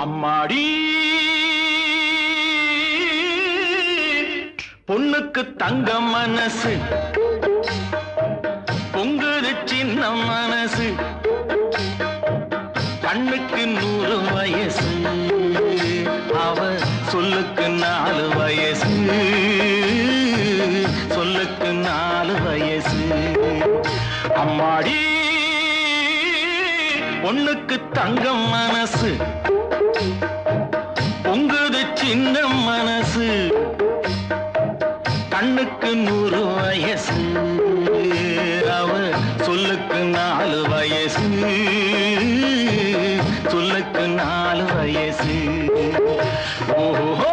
அம்மாடி பொண்ணுக்கு தங்க மனசு பொங்குது சின்ன மனசு கண்ணுக்கு 100 வயசு அவ சொல்லுக்கு 4 வயசு சொல்லுக்கு 4 வயசு அம்மாடி பொண்ணுக்கு தங்க மனசு பொங்குது சின்ன மனசு கண்ணுக்கு 100 வயசு அவ சொல்லுக்கு 4 வயசு சொல்லுக்கு 4 வயசு ஓஹோ